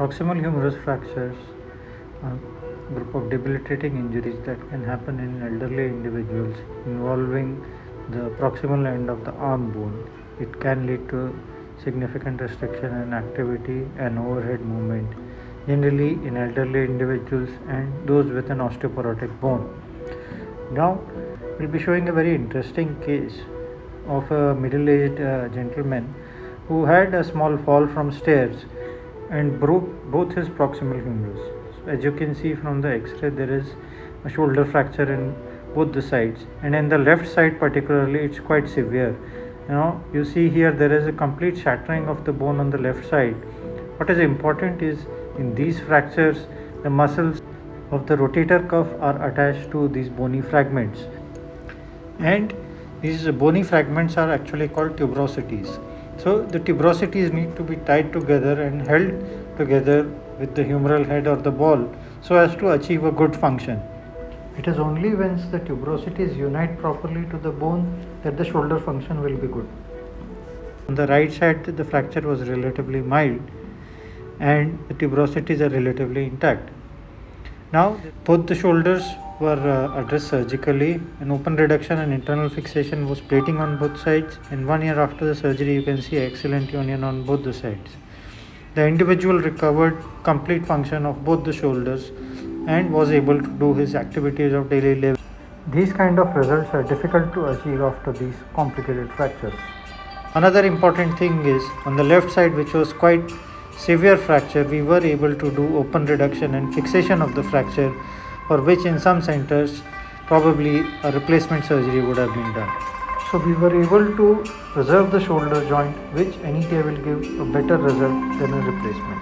Proximal humerus fractures are a group of debilitating injuries that can happen in elderly individuals involving the proximal end of the arm bone. It can lead to significant restriction in activity and overhead movement, generally in elderly individuals and those with an osteoporotic bone. Now, we'll be showing a very interesting case of a middle-aged gentleman who had a small fall from stairs and broke both his proximal humerus. So as you can see from the X-ray, there is a shoulder fracture in both the sides, and in the left side particularly, it's quite severe. You see here there is a complete shattering of the bone on the left side. What is important is in these fractures, the muscles of the rotator cuff are attached to these bony fragments, and these bony fragments are actually called tuberosities. So the tuberosities need to be tied together and held together with the humeral head or the ball so as to achieve a good function. It is only once the tuberosities unite properly to the bone that the shoulder function will be good. On the right side, the fracture was relatively mild and the tuberosities are relatively intact. Now, both the shoulders were addressed surgically. An open reduction and internal fixation was plating on both sides, and 1 year after the surgery you can see excellent union on both the sides. The individual recovered complete function of both the shoulders and was able to do his activities of daily living. These kind of results are difficult to achieve after these complicated fractures. Another important thing is on the left side, which was quite severe fracture, we were able to do open reduction and fixation of the fracture, for which in some centers probably a replacement surgery would have been done. So we were able to preserve the shoulder joint, which any day will give a better result than a replacement.